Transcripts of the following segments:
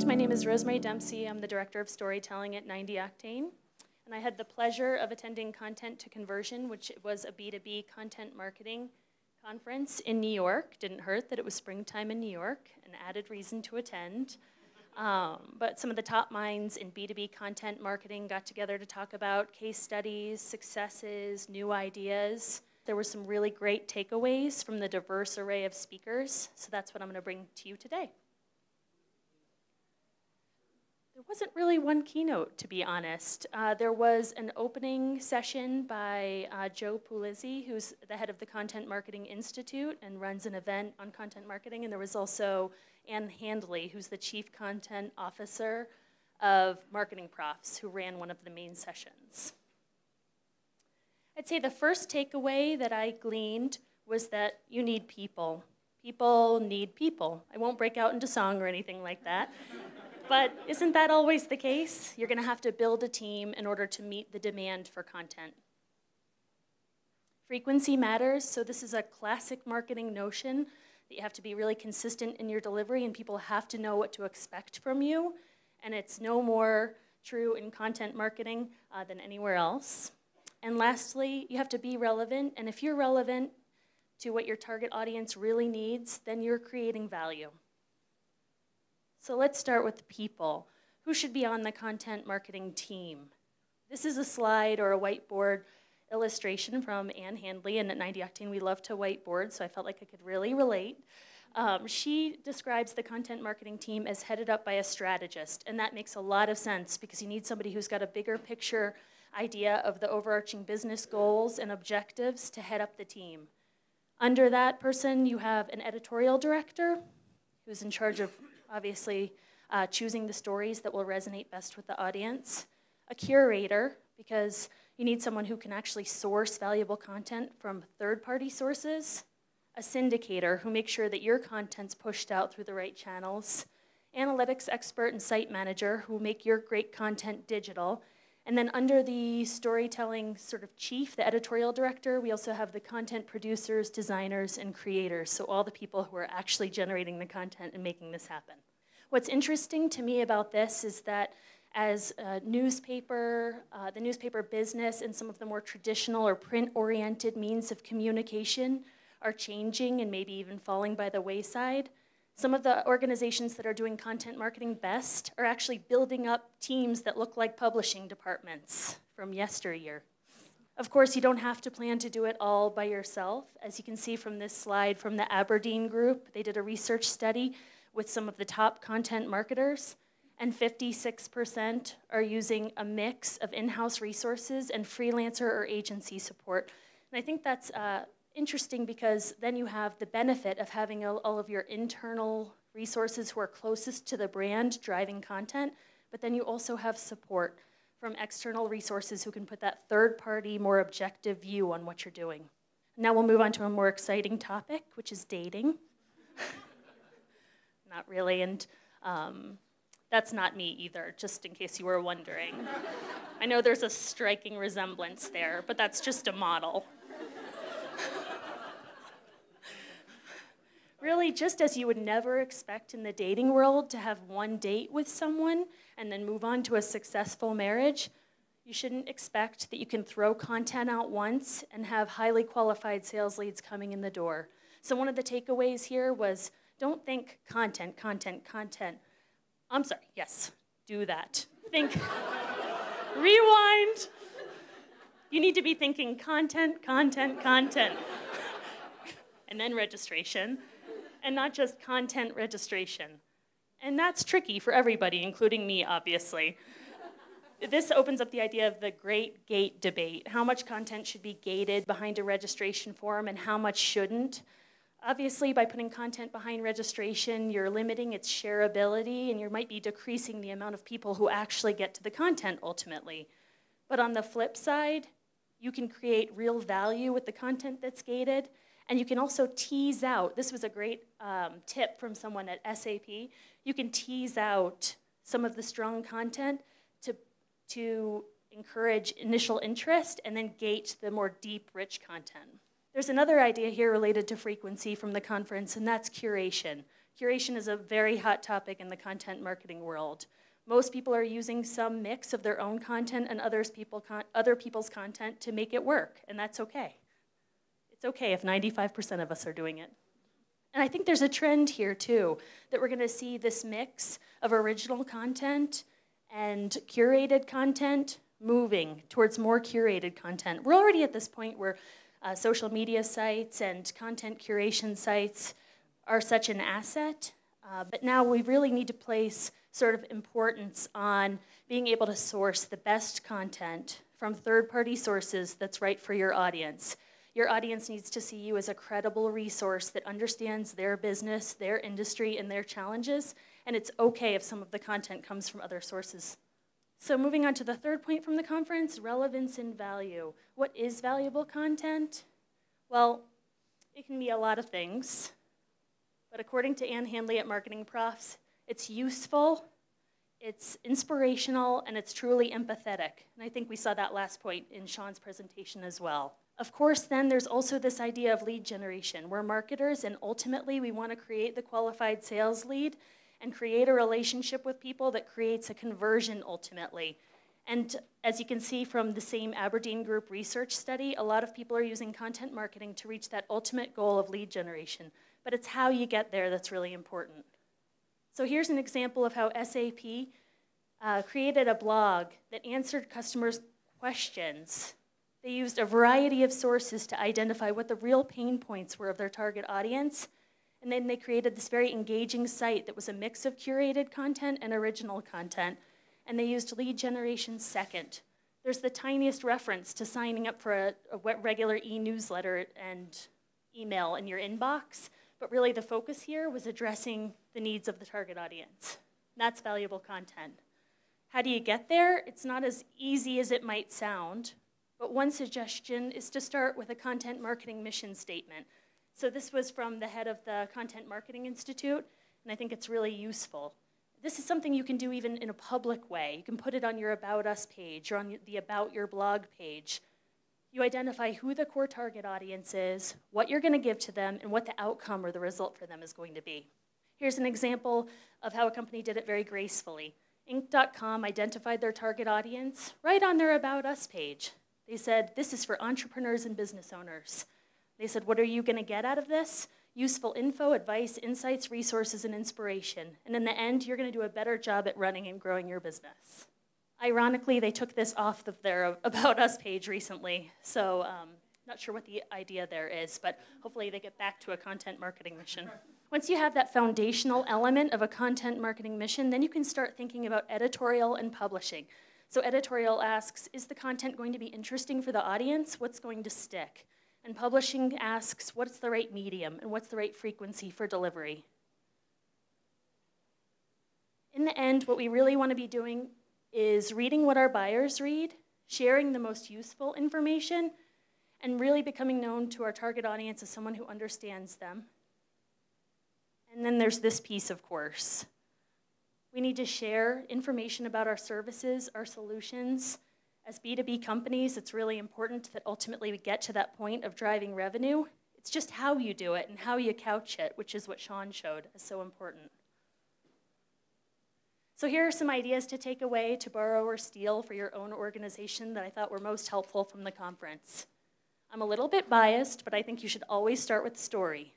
My name is Rosemary Dempsey. I'm the Director of Storytelling at 90octane. And I had the pleasure of attending Content to Conversion, which was a B2B content marketing conference in New York. Didn't hurt that it was springtime in New York, an added reason to attend. But some of the top minds in B2B content marketing got together to talk about case studies, successes, new ideas. There were some really great takeaways from the diverse array of speakers, so that's what I'm going to bring to you today. There wasn't really one keynote, to be honest. There was an opening session by Joe Pulizzi, who's the head of the Content Marketing Institute and runs an event on content marketing. And there was also Ann Handley, who's the Chief Content Officer of Marketing Profs, who ran one of the main sessions. I'd say the first takeaway that I gleaned was that you need people. People need people. I won't break out into song or anything like that. But isn't that always the case? You're going to have to build a team in order to meet the demand for content. Frequency matters, so this is a classic marketing notion that you have to be really consistent in your delivery and people have to know what to expect from you. And it's no more true in content marketing than anywhere else. And lastly, you have to be relevant, and if you're relevant to what your target audience really needs, then you're creating value. So let's start with people. Who should be on the content marketing team? This is a slide or a whiteboard illustration from Ann Handley, and at 90octane we love to whiteboard, so I felt like I could really relate. She describes the content marketing team as headed up by a strategist, and that makes a lot of sense because you need somebody who's got a bigger picture idea of the overarching business goals and objectives to head up the team. Under that person, you have an editorial director who's in charge of obviously choosing the stories that will resonate best with the audience, a curator, because you need someone who can actually source valuable content from third-party sources, a syndicator who makes sure that your content's pushed out through the right channels, analytics expert and site manager who will make your great content digital, and then under the storytelling sort of chief, the editorial director, we also have the content producers, designers, and creators, so all the people who are actually generating the content and making this happen. What's interesting to me about this is that as a newspaper, the newspaper business and some of the more traditional or print-oriented means of communication are changing and maybe even falling by the wayside, some of the organizations that are doing content marketing best are actually building up teams that look like publishing departments from yesteryear. Of course, you don't have to plan to do it all by yourself. As you can see from this slide from the Aberdeen group, they did a research study with some of the top content marketers, and 56% are using a mix of in-house resources and freelancer or agency support. And I think that's interesting because then you have the benefit of having all of your internal resources who are closest to the brand driving content, but then you also have support from external resources who can put that third-party, more objective view on what you're doing. Now we'll move on to a more exciting topic, which is dating. Not really, and that's not me either, just in case you were wondering. I know there's a striking resemblance there, but that's just a model. Really, just as you would never expect in the dating world to have one date with someone and then move on to a successful marriage, you shouldn't expect that you can throw content out once and have highly qualified sales leads coming in the door. So one of the takeaways here was, don't think content, content, content. I'm sorry, yes, do that. Think, rewind. You need to be thinking content, content, content. And then registration. And not just content registration. And that's tricky for everybody, including me, obviously. This opens up the idea of the great gate debate. How much content should be gated behind a registration form and how much shouldn't? Obviously, by putting content behind registration, you're limiting its shareability and you might be decreasing the amount of people who actually get to the content ultimately. But on the flip side, you can create real value with the content that's gated. And you can also tease out, this was a great tip from someone at SAP, you can tease out some of the strong content to encourage initial interest and then gate the more deep, rich content. There's another idea here related to frequency from the conference, and that's curation. Curation is a very hot topic in the content marketing world. Most people are using some mix of their own content and other people's content to make it work, and that's okay. It's okay if 95% of us are doing it. And I think there's a trend here, too, that we're going to see this mix of original content and curated content moving towards more curated content. We're already at this point where social media sites and content curation sites are such an asset, but now we really need to place sort of importance on being able to source the best content from third-party sources that's right for your audience. Your audience needs to see you as a credible resource that understands their business, their industry, and their challenges, and it's okay if some of the content comes from other sources. So moving on to the third point from the conference, relevance and value. What is valuable content? Well, it can be a lot of things, but according to Ann Handley at Marketing Profs, it's useful, it's inspirational, and it's truly empathetic. And I think we saw that last point in Sean's presentation as well. Of course, then, there's also this idea of lead generation. We're marketers, and ultimately, we want to create the qualified sales lead and create a relationship with people that creates a conversion ultimately. And as you can see from the same Aberdeen Group research study, a lot of people are using content marketing to reach that ultimate goal of lead generation. But it's how you get there that's really important. So here's an example of how SAP created a blog that answered customers' questions. They used a variety of sources to identify what the real pain points were of their target audience, and then they created this very engaging site that was a mix of curated content and original content, and they used lead generation second. There's the tiniest reference to signing up for a regular e-newsletter and email in your inbox, but really the focus here was addressing the needs of the target audience. That's valuable content. How do you get there? It's not as easy as it might sound. But one suggestion is to start with a content marketing mission statement. So this was from the head of the Content Marketing Institute, and I think it's really useful. This is something you can do even in a public way. You can put it on your About Us page or on the About Your blog page. You identify who the core target audience is, what you're going to give to them, and what the outcome or the result for them is going to be. Here's an example of how a company did it very gracefully. Inc.com identified their target audience right on their About Us page. They said, this is for entrepreneurs and business owners. They said, what are you going to get out of this? Useful info, advice, insights, resources, and inspiration. And in the end, you're going to do a better job at running and growing your business. Ironically, they took this off of their About Us page recently, so not sure what the idea there is, but hopefully they get back to a content marketing mission. Once you have that foundational element of a content marketing mission, then you can start thinking about editorial and publishing. So editorial asks, is the content going to be interesting for the audience? What's going to stick? And publishing asks, what's the right medium and what's the right frequency for delivery? In the end, what we really want to be doing is reading what our buyers read, sharing the most useful information, and really becoming known to our target audience as someone who understands them. And then there's this piece, of course. We need to share information about our services, our solutions. As B2B companies, it's really important that ultimately we get to that point of driving revenue. It's just how you do it and how you couch it, which is what Sean showed is so important. So here are some ideas to take away, to borrow or steal for your own organization that I thought were most helpful from the conference. I'm a little bit biased, but I think you should always start with story.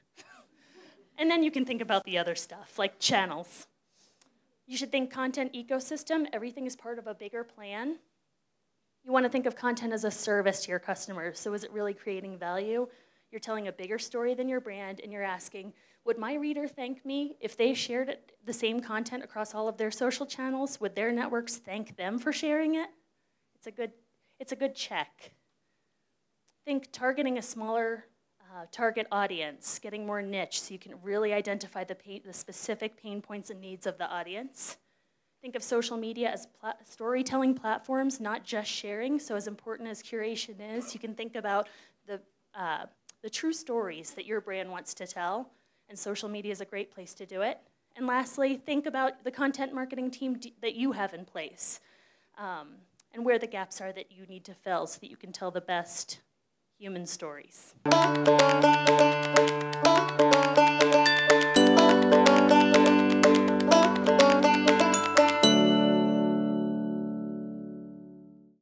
And then you can think about the other stuff, like channels. You should think content ecosystem. Everything is part of a bigger plan. You want to think of content as a service to your customers. So is it really creating value? You're telling a bigger story than your brand, and you're asking, would my reader thank me if they shared the same content across all of their social channels? Would their networks thank them for sharing it? It's a good check. Think targeting a smaller target audience, getting more niche so you can really identify the specific pain points and needs of the audience. Think of social media as storytelling platforms, not just sharing. So as important as curation is, you can think about the true stories that your brand wants to tell, and social media is a great place to do it. And lastly, think about the content marketing team that you have in place and where the gaps are that you need to fill so that you can tell the best human stories.